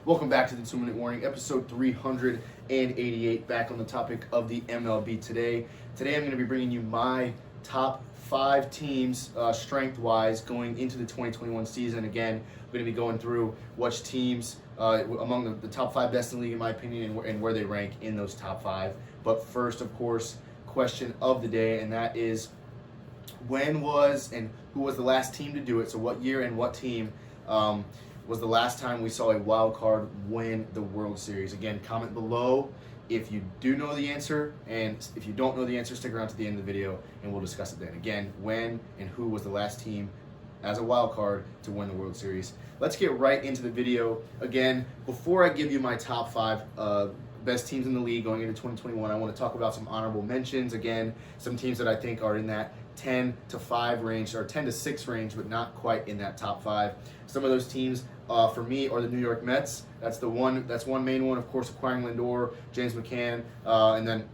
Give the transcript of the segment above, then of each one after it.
Welcome back to the 2 Minute Warning, episode 388, back on the topic of the MLB today. Today I'm going to be bringing you my top 5 teams strength-wise going into the 2021 season. Again, I'm going to be going through which teams among the top 5 best in the league in my opinion and where they rank in those top 5. But first, of course, question of the day, and that is when was and who was the last team to do it? So what year and what team was the last time we saw a wild card win the World Series? Again, comment below if you do know the answer, and if you don't know the answer, stick around to the end of the video and we'll discuss it then. Again, when and who was the last team as a wild card to win the World Series? Let's get right into the video. Again, before I give you my top 5 best teams in the league going into 2021, I want to talk about some honorable mentions. Again, some teams that I think are in that 10 to 5 range, or 10 to 6 range, but not quite in that top 5. Some of those teams for me are the New York Mets. That's one main one, of course, acquiring Lindor, James McCann, and then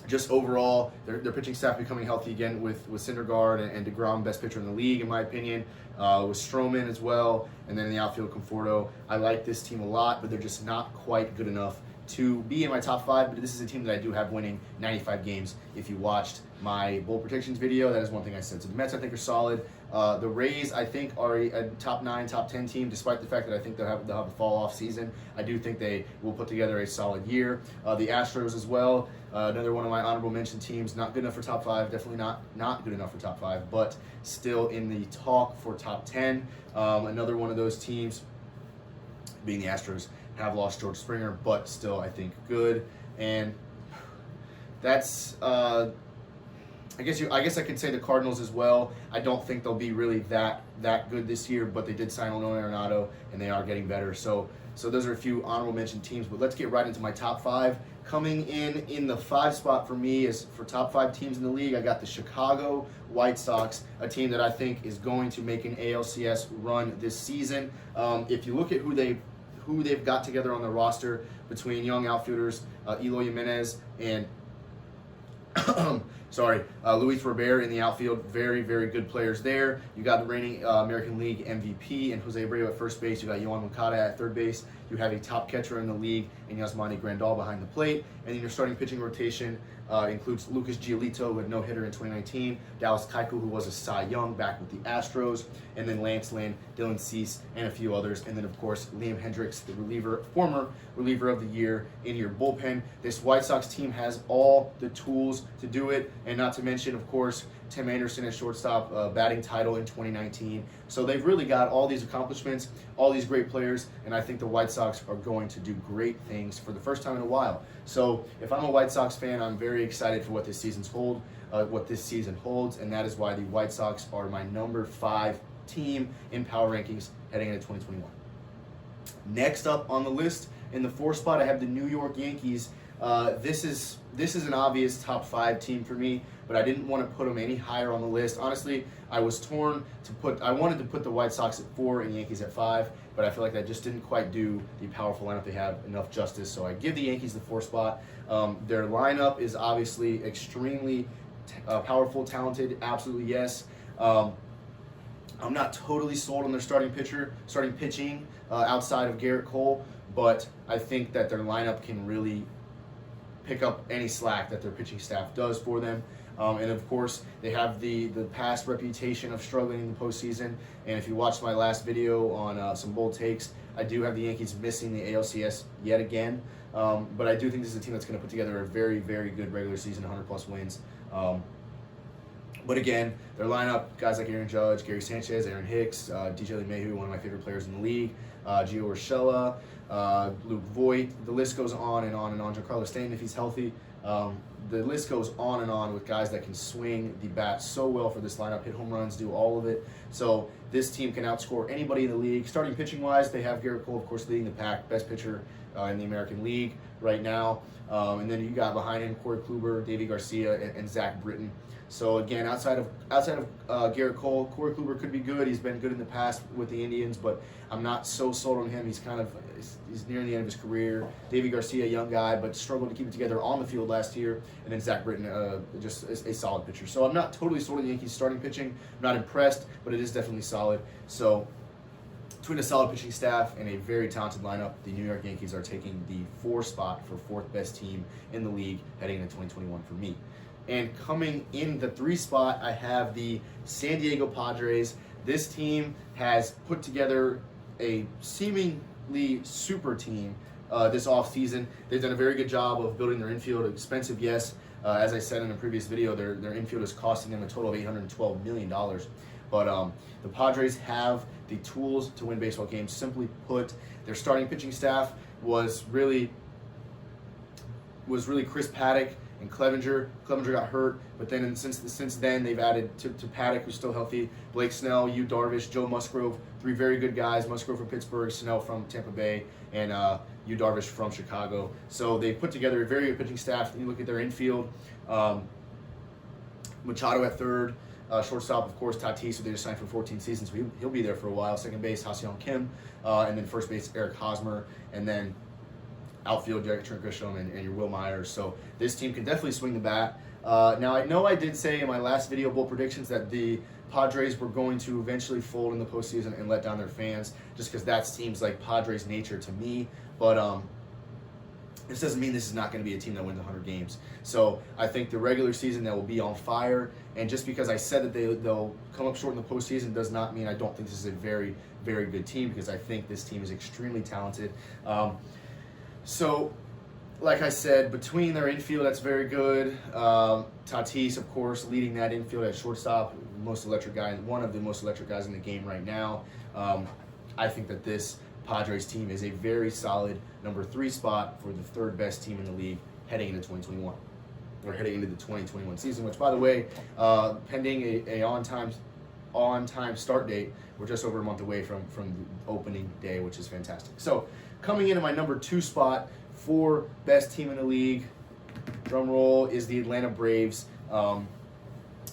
just overall their pitching staff becoming healthy again with Syndergaard and DeGrom, best pitcher in the league in my opinion, with Stroman as well, and then in the outfield Conforto. I like this team a lot, but they're just not quite good enough to be in my top 5, but this is a team that I do have winning 95 games. If you watched my bold predictions video, that is one thing I said. So the Mets I think are solid. The Rays I think are a top 9, top 10 team, despite the fact that I think they'll have a fall off season. I do think they will put together a solid year. The Astros as well, another one of my honorable mention teams. Not good enough for top 5, definitely not good enough for top 5, but still in the talk for top 10. Another one of those teams being the Astros. Have lost George Springer, but still I think good. And that's I guess I could say the Cardinals as well. I don't think they'll be really that good this year, but they did sign Nolan Arenado and they are getting better. So those are a few honorable mention teams, but let's get right into my top 5. Coming in the 5 spot for me is for top 5 teams in the league. I got the Chicago White Sox, a team that I think is going to make an ALCS run this season. If you look at who they've got together on the roster between young outfielders, Eloy Jimenez and Luis Robert in the outfield, very, very good players there. You got the reigning American League MVP and Jose Abreu at first base. You got Yohan Moncada at third base. You have a top catcher in the league in Yasmani Grandal behind the plate. And then your starting pitching rotation includes Lucas Giolito, who had no hitter in 2019, Dallas Keuchel, who was a Cy Young back with the Astros, and then Lance Lynn, Dylan Cease, and a few others. And then, of course, Liam Hendricks, the former reliever of the year in your bullpen. This White Sox team has all the tools to do it, and not to mention, of course, Tim Anderson at shortstop, batting title in 2019. So they've really got all these accomplishments, all these great players, and I think the White Sox are going to do great things for the first time in a while. So if I'm a White Sox fan, I'm very excited for what this season holds, and that is why the White Sox are my number 5 team in power rankings heading into 2021. Next up on the list, in the 4th spot, I have the New York Yankees. This is an obvious top 5 team for me, but I didn't want to put them any higher on the list. Honestly, I was torn I wanted to put the White Sox at 4 and Yankees at 5, but I feel like that just didn't quite do the powerful lineup they have enough justice. So I give the Yankees the 4th spot. Their lineup is obviously extremely powerful, talented, absolutely yes. I'm not totally sold on their starting pitching outside of Garrett Cole, but I think that their lineup can really pick up any slack that their pitching staff does for them. And of course, they have the past reputation of struggling in the postseason. And if you watched my last video on some bold takes, I do have the Yankees missing the ALCS yet again. But I do think this is a team that's going to put together a very, very good regular season, 100+ wins. But again, their lineup, guys like Aaron Judge, Gary Sanchez, Aaron Hicks, DJ LeMahieu, one of my favorite players in the league, Gio Urshela, Luke Voigt, the list goes on and on and on. Giancarlo Stanton, if he's healthy. The list goes on and on with guys that can swing the bat so well for this lineup, hit home runs, do all of it. So this team can outscore anybody in the league. Starting pitching-wise, they have Garrett Cole, of course, leading the pack, best pitcher in the American League right now. And then you got behind him Corey Kluber, Davey Garcia, and Zach Britton. So again, outside of Garrett Cole, Corey Kluber could be good. He's been good in the past with the Indians, but I'm not so sold on him. He's nearing the end of his career. Davey Garcia, young guy, but struggled to keep it together on the field last year. And then Zach Britton, just a solid pitcher. So I'm not totally sold on the Yankees starting pitching. I'm not impressed, but it is definitely solid. So between a solid pitching staff and a very talented lineup, the New York Yankees are taking the 4 spot for 4th best team in the league heading into 2021 for me. And coming in the 3 spot, I have the San Diego Padres. This team has put together a seemingly super team this offseason. They've done a very good job of building their infield. Expensive, yes. As I said in a previous video, their infield is costing them a total of $812 million. But the Padres have the tools to win baseball games. Simply put, their starting pitching staff was really Chris Paddock and Clevenger. Clevenger got hurt, but then since then they've added to Paddock, who's still healthy, Blake Snell, Yu Darvish, Joe Musgrove, 3 very good guys. Musgrove from Pittsburgh, Snell from Tampa Bay, and Yu Darvish from Chicago. So they put together a very good pitching staff. You look at their infield, Machado at third. Shortstop, of course, Tatis, who they just signed for 14 seasons, so he'll be there for a while. Second base, Ha-Seong Kim, and then first base, Eric Hosmer, and then outfield, Derek Grisham, and your Will Myers. So this team can definitely swing the bat. Now, I know I did say in my last video, bold predictions, that the Padres were going to eventually fold in the postseason and let down their fans, just because that seems like Padres' nature to me. But this doesn't mean this is not going to be a team that wins 100 games. So I think the regular season, that will be on fire. And just because I said that they'll come up short in the postseason does not mean I don't think this is a very, very good team, because I think this team is extremely talented. So, like I said, between their infield, that's very good. Tatis, of course, leading that infield at shortstop, most electric guy, one of the most electric guys in the game right now. I think that this Padres team is a very solid number 3 spot for the 3rd best team in the league heading into 2021, or heading into the 2021 season, which, by the way, pending a on-time start date, we're just over a month away from the opening day, which is fantastic. So coming into my number 2 spot for best team in the league, drum roll, is the Atlanta Braves.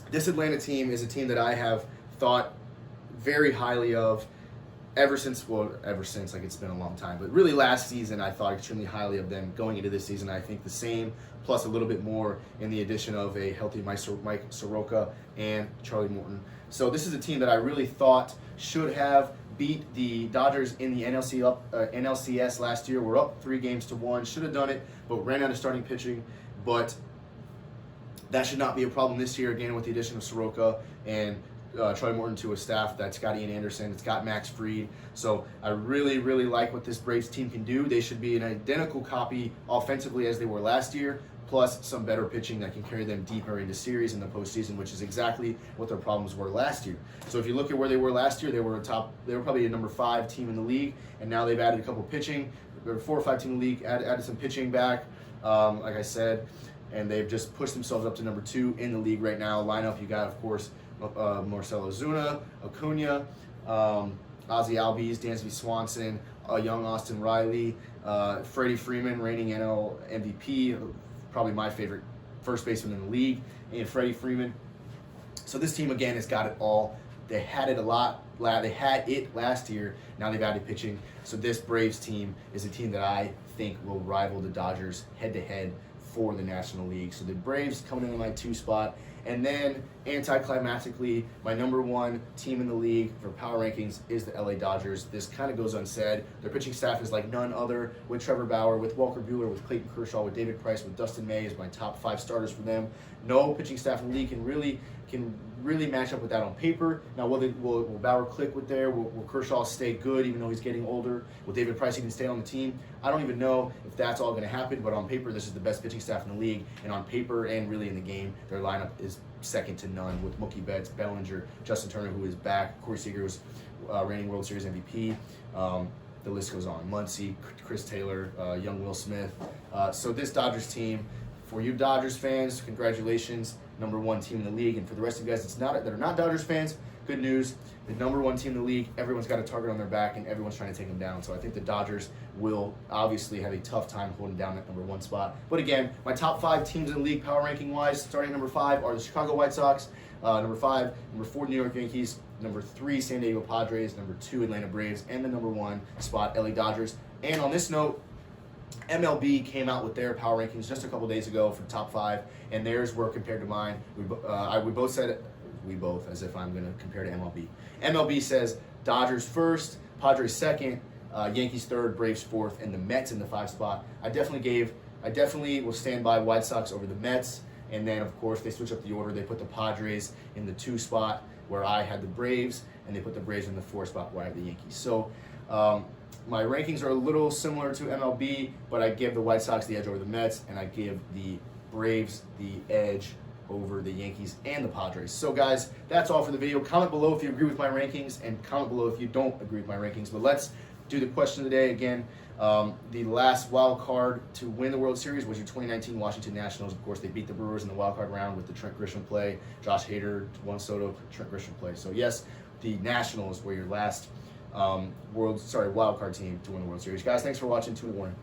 This Atlanta team is a team that I have thought very highly of ever since, like it's been a long time, but really last season I thought extremely highly of them. Going into this season, I think the same, plus a little bit more in the addition of a healthy Mike Soroka and Charlie Morton. So this is a team that I really thought should have beat the Dodgers in the NLCS last year. We're up 3-1, should have done it, but ran out of starting pitching. But that should not be a problem this year, again, with the addition of Soroka and Charlie Morton to a staff that's got Ian Anderson, it's got Max Fried. So I really, really like what this Braves team can do. They should be an identical copy offensively as they were last year, plus some better pitching that can carry them deeper into series in the postseason, which is exactly what their problems were last year. So if you look at where they were last year, they were probably a number 5 team in the league, and now they've added a couple pitching. They're 4 or 5 team in the league, added some pitching back, like I said, and they've just pushed themselves up to number 2 in the league right now. Lineup, you got, of course, Marcell Ozuna, Acuna, Ozzy Albies, Dansby Swanson, young Austin Riley, Freddie Freeman, reigning NL MVP, probably my favorite first baseman in the league, and Freddie Freeman. So this team, again, has got it all. They had it last year. Now they've added pitching. So this Braves team is a team that I think will rival the Dodgers head-to-head for the National League. So the Braves coming in my 2 spot. And then, anticlimactically, my number 1 team in the league for power rankings is the LA Dodgers. This kind of goes unsaid. Their pitching staff is like none other, with Trevor Bauer, with Walker Buehler, with Clayton Kershaw, with David Price, with Dustin May as my top 5 starters for them. No pitching staff in the league can really match up with that on paper. Now, will Bauer click with there? Will Kershaw stay good even though he's getting older? Will David Price even stay on the team? I don't even know if that's all going to happen, but on paper, this is the best pitching staff in the league. And on paper and really in the game, their lineup is second to none, with Mookie Betts, Bellinger, Justin Turner, who is back, Corey Seager was reigning World Series MVP. The list goes on. Muncy, Chris Taylor, young Will Smith. So this Dodgers team, for you Dodgers fans, congratulations, number 1 team in the league. And for the rest of you guys that are not Dodgers fans, good news. The number 1 team in the league, everyone's got a target on their back, and everyone's trying to take them down. So I think the Dodgers will obviously have a tough time holding down that number 1 spot. But again, my top 5 teams in the league, power ranking wise, starting at number 5 are the Chicago White Sox, number 5, number 4, New York Yankees, number 3, San Diego Padres, number 2, Atlanta Braves, and the number 1 spot, LA Dodgers. And on this note, MLB came out with their power rankings just a couple days ago for the top 5, and theirs were compared to mine. We both, as if I'm going to compare to MLB. MLB says Dodgers first, Padres second, Yankees third, Braves fourth, and the Mets in the 5 spot. I definitely will stand by White Sox over the Mets. And then, of course, they switch up the order. They put the Padres in the 2 spot where I had the Braves, and they put the Braves in the 4 spot where I had the Yankees. So my rankings are a little similar to MLB, but I give the White Sox the edge over the Mets, and I give the Braves the edge over the Yankees and the Padres. So guys, that's all for the video. Comment below if you agree with my rankings, and comment below if you don't agree with my rankings. But let's do the question of the day again. The last wild card to win the World Series was your 2019 Washington Nationals. Of course, they beat the Brewers in the wild card round with the Trent Grisham play, Josh Hader, Juan Soto, Trent Grisham play. So yes, the Nationals were your last wild card team to win the World Series. Guys, thanks for watching. Tune in.